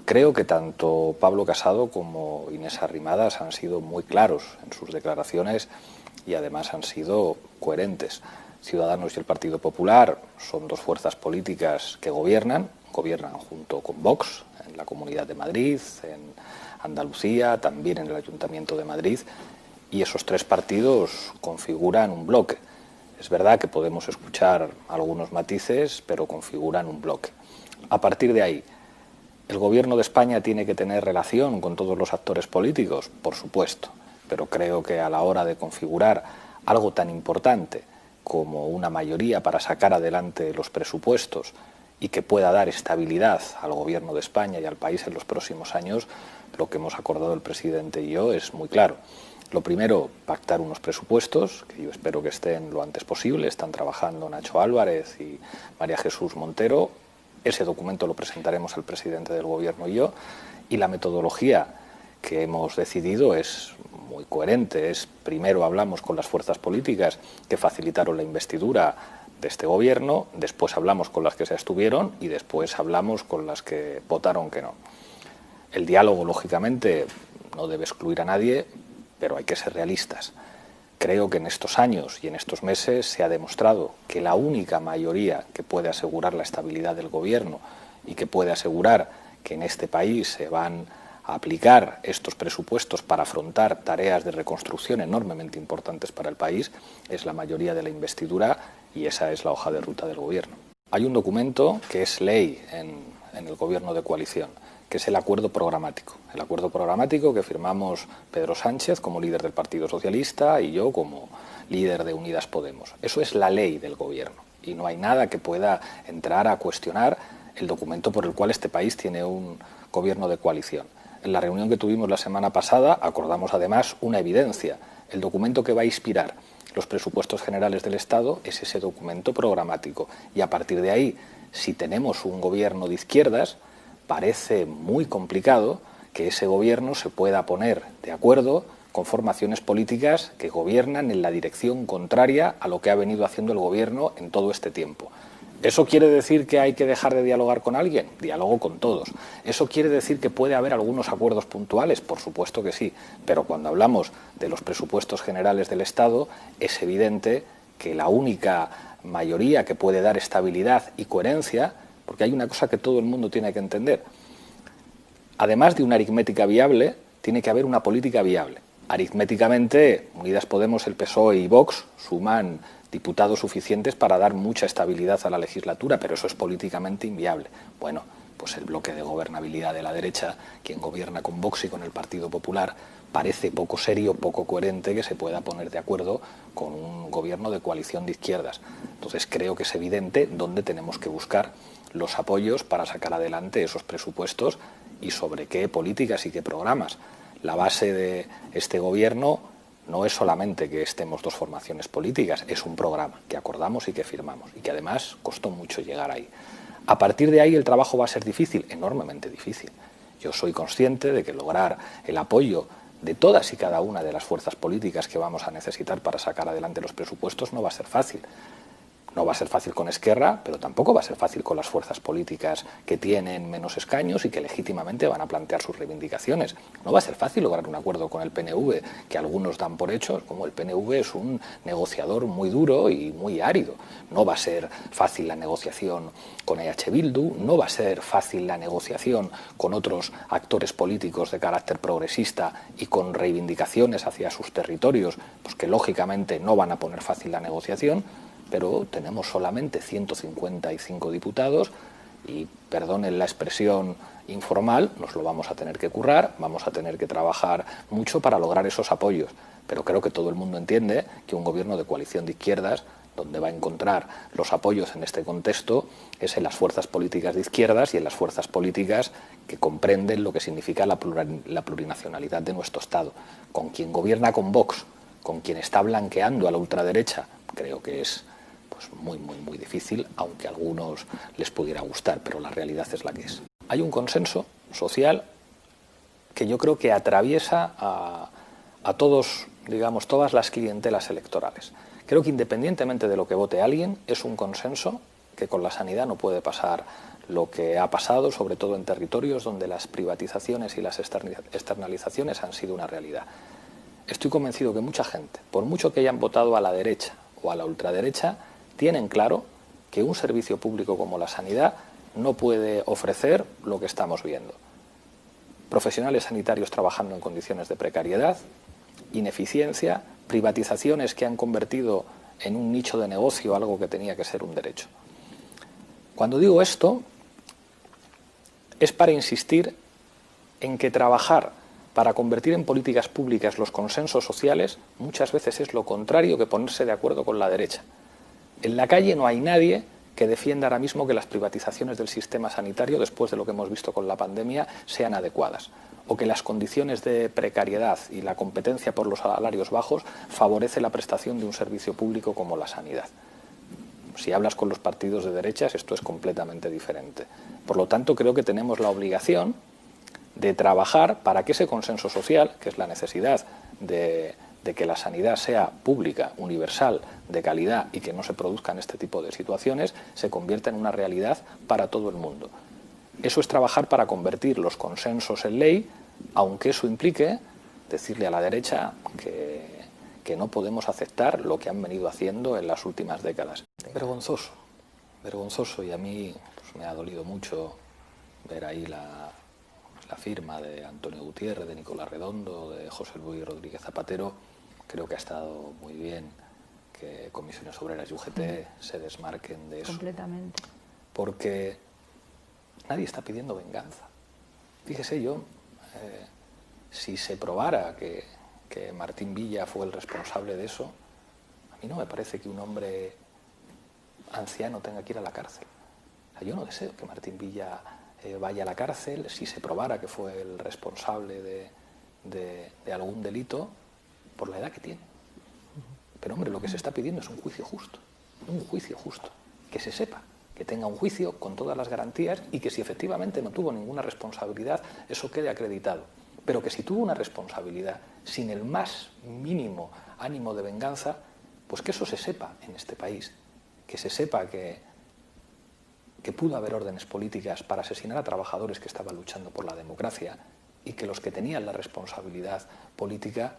Creo que tanto Pablo Casado como Inés Arrimadas han sido muy claros en sus declaraciones y además han sido coherentes. Ciudadanos y el Partido Popular son dos fuerzas políticas que gobiernan junto con Vox en la Comunidad de Madrid, en Andalucía, también en el Ayuntamiento de Madrid, y esos tres partidos configuran un bloque. Es verdad que podemos escuchar algunos matices, pero configuran un bloque. A partir de ahí, ¿el Gobierno de España tiene que tener relación con todos los actores políticos? Por supuesto, pero creo que a la hora de configurar algo tan importante como una mayoría para sacar adelante los presupuestos y que pueda dar estabilidad al Gobierno de España y al país en los próximos años, lo que hemos acordado el presidente y yo es muy claro. Lo primero, pactar unos presupuestos, que yo espero que estén lo antes posible. Están trabajando Nacho Álvarez y María Jesús Montero. Ese documento lo presentaremos el presidente del Gobierno y yo. Y la metodología que hemos decidido es muy coherente. Primero hablamos con las fuerzas políticas que facilitaron la investidura de este Gobierno, después hablamos con las que se abstuvieron y después hablamos con las que votaron que no. El diálogo, lógicamente, no debe excluir a nadie, pero hay que ser realistas. Creo que en estos años y en estos meses se ha demostrado que la única mayoría que puede asegurar la estabilidad del Gobierno y que puede asegurar que en este país se van a aplicar estos presupuestos para afrontar tareas de reconstrucción enormemente importantes para el país es la mayoría de la investidura, y esa es la hoja de ruta del Gobierno. Hay un documento que es ley en el Gobierno de coalición, que es el acuerdo programático. El acuerdo programático que firmamos Pedro Sánchez como líder del Partido Socialista y yo como líder de Unidas Podemos. Eso es la ley del Gobierno y no hay nada que pueda entrar a cuestionar el documento por el cual este país tiene un Gobierno de coalición. En la reunión que tuvimos la semana pasada acordamos además una evidencia. El documento que va a inspirar los presupuestos generales del Estado es ese documento programático, y a partir de ahí, si tenemos un gobierno de izquierdas, parece muy complicado que ese gobierno se pueda poner de acuerdo con formaciones políticas que gobiernan en la dirección contraria a lo que ha venido haciendo el gobierno en todo este tiempo. ¿Eso quiere decir que hay que dejar de dialogar con alguien? Diálogo con todos. ¿Eso quiere decir que puede haber algunos acuerdos puntuales? Por supuesto que sí, pero cuando hablamos de los presupuestos generales del Estado es evidente que la única mayoría que puede dar estabilidad y coherencia, porque hay una cosa que todo el mundo tiene que entender: además de una aritmética viable, tiene que haber una política viable. Aritméticamente, Unidas Podemos, el PSOE y Vox suman diputados suficientes para dar mucha estabilidad a la legislatura, pero eso es políticamente inviable. Bueno, pues el bloque de gobernabilidad de la derecha, quien gobierna con Vox y con el Partido Popular, parece poco serio, poco coherente que se pueda poner de acuerdo con un gobierno de coalición de izquierdas. Entonces creo que es evidente dónde tenemos que buscar los apoyos para sacar adelante esos presupuestos y sobre qué políticas y qué programas. La base de este gobierno no es solamente que estemos dos formaciones políticas, es un programa que acordamos y que firmamos y que además costó mucho llegar ahí. A partir de ahí el trabajo va a ser difícil, enormemente difícil. Yo soy consciente de que lograr el apoyo de todas y cada una de las fuerzas políticas que vamos a necesitar para sacar adelante los presupuestos no va a ser fácil. No va a ser fácil con Esquerra, pero tampoco va a ser fácil con las fuerzas políticas que tienen menos escaños y que legítimamente van a plantear sus reivindicaciones. No va a ser fácil lograr un acuerdo con el PNV, que algunos dan por hecho, como el PNV es un negociador muy duro y muy árido. No va a ser fácil la negociación con EH Bildu, no va a ser fácil la negociación con otros actores políticos de carácter progresista y con reivindicaciones hacia sus territorios, pues que lógicamente no van a poner fácil la negociación. Pero tenemos solamente 155 diputados y, perdonen la expresión informal, nos lo vamos a tener que currar, vamos a tener que trabajar mucho para lograr esos apoyos. Pero creo que todo el mundo entiende que un gobierno de coalición de izquierdas, donde va a encontrar los apoyos en este contexto, es en las fuerzas políticas de izquierdas y en las fuerzas políticas que comprenden lo que significa la plurinacionalidad de nuestro Estado. Con quien gobierna con Vox, con quien está blanqueando a la ultraderecha, creo que es muy difícil, aunque a algunos les pudiera gustar, pero la realidad es la que es. Hay un consenso social que yo creo que atraviesa a todos, digamos, todas las clientelas electorales. Creo que independientemente de lo que vote alguien, es un consenso que con la sanidad no puede pasar lo que ha pasado, sobre todo en territorios donde las privatizaciones y las externalizaciones han sido una realidad. Estoy convencido que mucha gente, por mucho que hayan votado a la derecha o a la ultraderecha, tienen claro que un servicio público como la sanidad no puede ofrecer lo que estamos viendo. Profesionales sanitarios trabajando en condiciones de precariedad, ineficiencia, privatizaciones que han convertido en un nicho de negocio algo que tenía que ser un derecho. Cuando digo esto, es para insistir en que trabajar para convertir en políticas públicas los consensos sociales muchas veces es lo contrario que ponerse de acuerdo con la derecha. En la calle no hay nadie que defienda ahora mismo que las privatizaciones del sistema sanitario, después de lo que hemos visto con la pandemia, sean adecuadas, o que las condiciones de precariedad y la competencia por los salarios bajos favorece la prestación de un servicio público como la sanidad. Si hablas con los partidos de derechas, esto es completamente diferente. Por lo tanto, creo que tenemos la obligación de trabajar para que ese consenso social, que es la necesidad de que la sanidad sea pública, universal, de calidad y que no se produzcan este tipo de situaciones, se convierta en una realidad para todo el mundo. Eso es trabajar para convertir los consensos en ley, aunque eso implique decirle a la derecha que no podemos aceptar lo que han venido haciendo en las últimas décadas. Vergonzoso, vergonzoso, y a mí pues, me ha dolido mucho ver ahí la firma de Antonio Gutiérrez, de Nicolás Redondo, de José Luis Rodríguez Zapatero. Creo que ha estado muy bien que Comisiones Obreras y UGT se desmarquen de eso. Completamente. Porque nadie está pidiendo venganza. Fíjese yo, si se probara que Martín Villa fue el responsable de eso, a mí no me parece que un hombre anciano tenga que ir a la cárcel. O sea, yo no deseo que Martín Villa vaya a la cárcel si se probara que fue el responsable de algún delito por la edad que tiene. Pero hombre, lo que se está pidiendo es un juicio justo, que se sepa, que tenga un juicio con todas las garantías y que si efectivamente no tuvo ninguna responsabilidad, eso quede acreditado. Pero que si tuvo una responsabilidad sin el más mínimo ánimo de venganza, pues que eso se sepa en este país, que se sepa que pudo haber órdenes políticas para asesinar a trabajadores que estaban luchando por la democracia y que los que tenían la responsabilidad política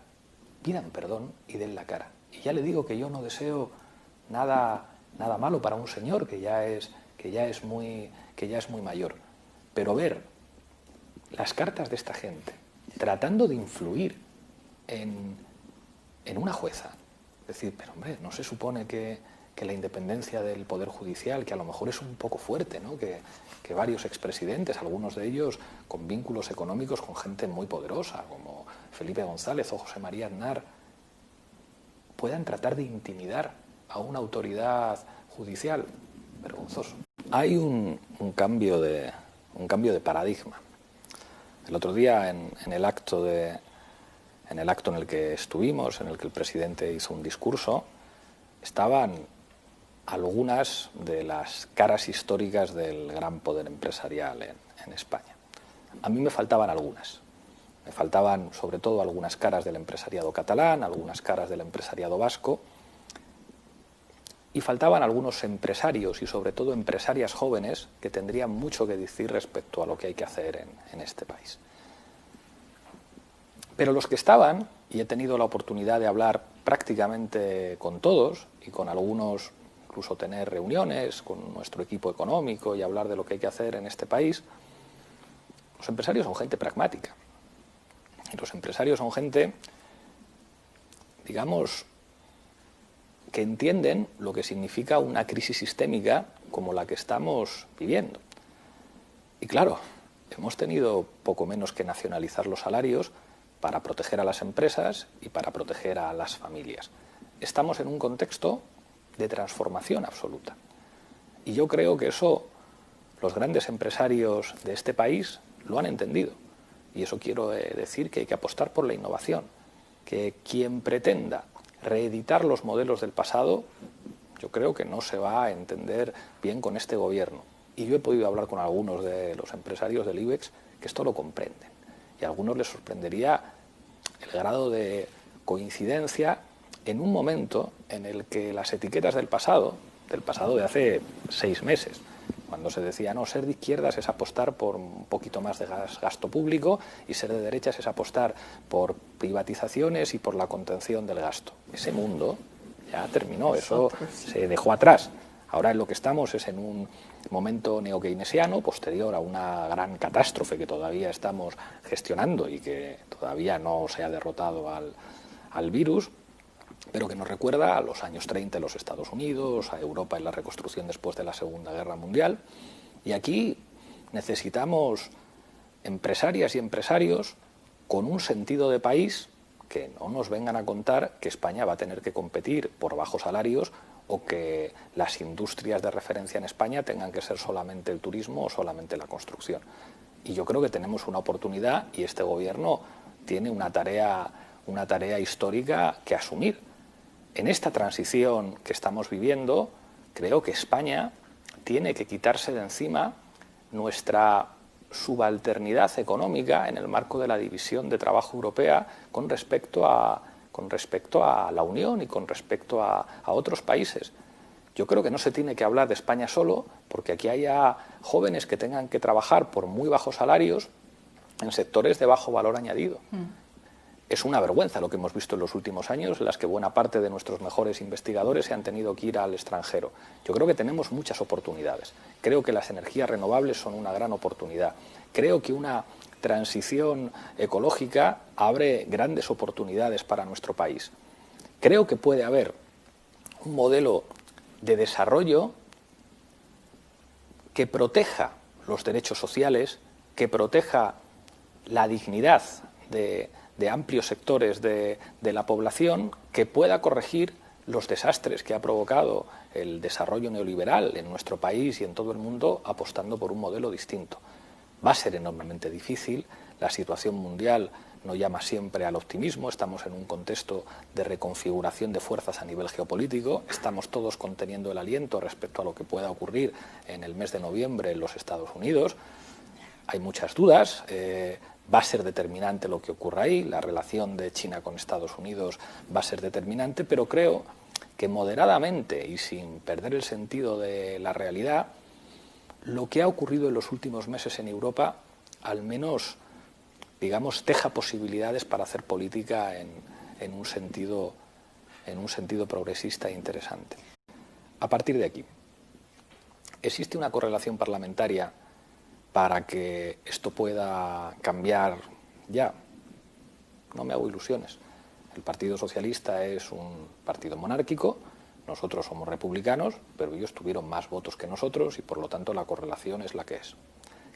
pidan perdón y den la cara. Y ya le digo que yo no deseo nada malo para un señor que ya es muy mayor, pero ver las cartas de esta gente tratando de influir en una jueza, decir, pero hombre, no se supone que la independencia del Poder Judicial, que a lo mejor es un poco fuerte, ¿no? que varios expresidentes, algunos de ellos con vínculos económicos con gente muy poderosa, como Felipe González o José María Aznar, puedan tratar de intimidar a una autoridad judicial. Vergonzoso. Hay un cambio de paradigma. El otro día en el acto en el que estuvimos, en el que el presidente hizo un discurso, estaban algunas de las caras históricas del gran poder empresarial en España. A mí me faltaban algunas. Me faltaban sobre todo algunas caras del empresariado catalán, algunas caras del empresariado vasco, y faltaban algunos empresarios y sobre todo empresarias jóvenes que tendrían mucho que decir respecto a lo que hay que hacer en este país. Pero los que estaban, y he tenido la oportunidad de hablar prácticamente con todos y con algunos incluso tener reuniones con nuestro equipo económico y hablar de lo que hay que hacer en este país, los empresarios son gente pragmática. Y los empresarios son gente, digamos, que entienden lo que significa una crisis sistémica como la que estamos viviendo. Y claro, hemos tenido poco menos que nacionalizar los salarios para proteger a las empresas y para proteger a las familias. Estamos en un contexto de transformación absoluta. Y yo creo que eso los grandes empresarios de este país lo han entendido. Y eso quiero decir que hay que apostar por la innovación. Que quien pretenda reeditar los modelos del pasado, yo creo que no se va a entender bien con este gobierno. Y yo he podido hablar con algunos de los empresarios del IBEX que esto lo comprenden. Y a algunos les sorprendería el grado de coincidencia en un momento en el que las etiquetas del pasado de hace 6 meses, Cuando se decía, no, ser de izquierdas es apostar por un poquito más de gasto público y ser de derechas es apostar por privatizaciones y por la contención del gasto. Ese mundo ya terminó, eso se dejó atrás. Ahora en lo que estamos es en un momento neokeynesiano posterior a una gran catástrofe que todavía estamos gestionando y que todavía no se ha derrotado al virus, pero que nos recuerda a los años 30 en los Estados Unidos, a Europa en la reconstrucción después de la Segunda Guerra Mundial. Y aquí necesitamos empresarias y empresarios con un sentido de país, que no nos vengan a contar que España va a tener que competir por bajos salarios o que las industrias de referencia en España tengan que ser solamente el turismo o solamente la construcción. Y yo creo que tenemos una oportunidad y este Gobierno tiene una tarea histórica que asumir. En esta transición que estamos viviendo, creo que España tiene que quitarse de encima nuestra subalternidad económica en el marco de la división de trabajo europea con respecto a la Unión y con respecto a otros países. Yo creo que no se tiene que hablar de España solo, porque aquí haya jóvenes que tengan que trabajar por muy bajos salarios en sectores de bajo valor añadido. Es una vergüenza lo que hemos visto en los últimos años, en las que buena parte de nuestros mejores investigadores se han tenido que ir al extranjero. Yo creo que tenemos muchas oportunidades. Creo que las energías renovables son una gran oportunidad. Creo que una transición ecológica abre grandes oportunidades para nuestro país. Creo que puede haber un modelo de desarrollo que proteja los derechos sociales, que proteja la dignidad de amplios sectores de la población, que pueda corregir los desastres que ha provocado el desarrollo neoliberal en nuestro país y en todo el mundo, apostando por un modelo distinto. Va a ser enormemente difícil, la situación mundial no llama siempre al optimismo, estamos en un contexto de reconfiguración de fuerzas a nivel geopolítico, estamos todos conteniendo el aliento respecto a lo que pueda ocurrir en el mes de noviembre en los Estados Unidos. Hay muchas dudas, va a ser determinante lo que ocurra ahí, la relación de China con Estados Unidos va a ser determinante, pero creo que moderadamente y sin perder el sentido de la realidad, lo que ha ocurrido en los últimos meses en Europa, al menos, digamos, deja posibilidades para hacer política en un sentido progresista e interesante. A partir de aquí, ¿existe una correlación parlamentaria para que esto pueda cambiar ya? No me hago ilusiones. El Partido Socialista es un partido monárquico, nosotros somos republicanos, pero ellos tuvieron más votos que nosotros y por lo tanto la correlación es la que es.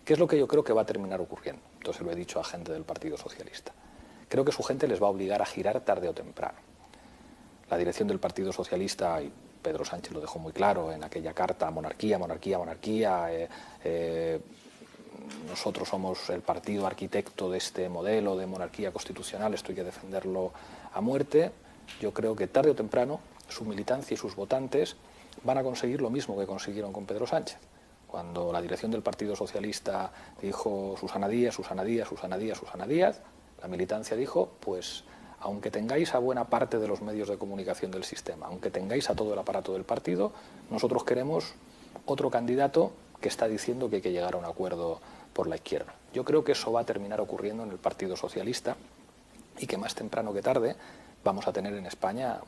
¿Qué es lo que yo creo que va a terminar ocurriendo? Entonces lo he dicho a gente del Partido Socialista. Creo que su gente les va a obligar a girar tarde o temprano. La dirección del Partido Socialista, y Pedro Sánchez lo dejó muy claro en aquella carta, monarquía, monarquía, monarquía, nosotros somos el partido arquitecto de este modelo de monarquía constitucional, esto hay que defenderlo a muerte. Yo creo que tarde o temprano su militancia y sus votantes van a conseguir lo mismo que consiguieron con Pedro Sánchez. Cuando la dirección del Partido Socialista dijo Susana Díaz, Susana Díaz, Susana Díaz, Susana Díaz, la militancia dijo, pues aunque tengáis a buena parte de los medios de comunicación del sistema, aunque tengáis a todo el aparato del partido, nosotros queremos otro candidato que está diciendo que hay que llegar a un acuerdo por la izquierda. Yo creo que eso va a terminar ocurriendo en el Partido Socialista y que más temprano que tarde vamos a tener en España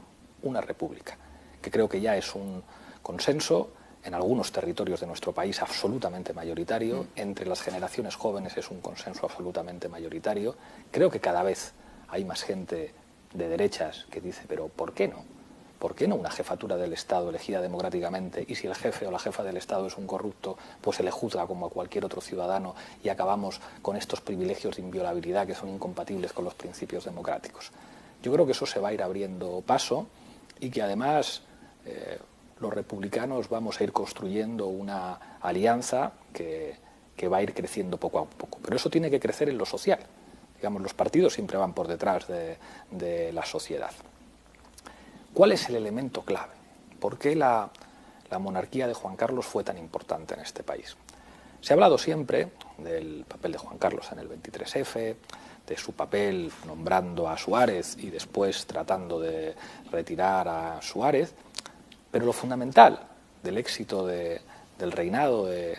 una república, que creo que ya es un consenso en algunos territorios de nuestro país absolutamente mayoritario, entre las generaciones jóvenes es un consenso absolutamente mayoritario. Creo que cada vez hay más gente de derechas que dice, pero ¿por qué no? ¿Por qué no una jefatura del Estado elegida democráticamente y si el jefe o la jefa del Estado es un corrupto, pues se le juzga como a cualquier otro ciudadano y acabamos con estos privilegios de inviolabilidad que son incompatibles con los principios democráticos? Yo creo que eso se va a ir abriendo paso y que además los republicanos vamos a ir construyendo una alianza que va a ir creciendo poco a poco. Pero eso tiene que crecer en lo social. Digamos, los partidos siempre van por detrás de la sociedad. ¿Cuál es el elemento clave? ¿Por qué la monarquía de Juan Carlos fue tan importante en este país? Se ha hablado siempre del papel de Juan Carlos en el 23F, de su papel nombrando a Suárez y después tratando de retirar a Suárez, pero lo fundamental del éxito de del reinado de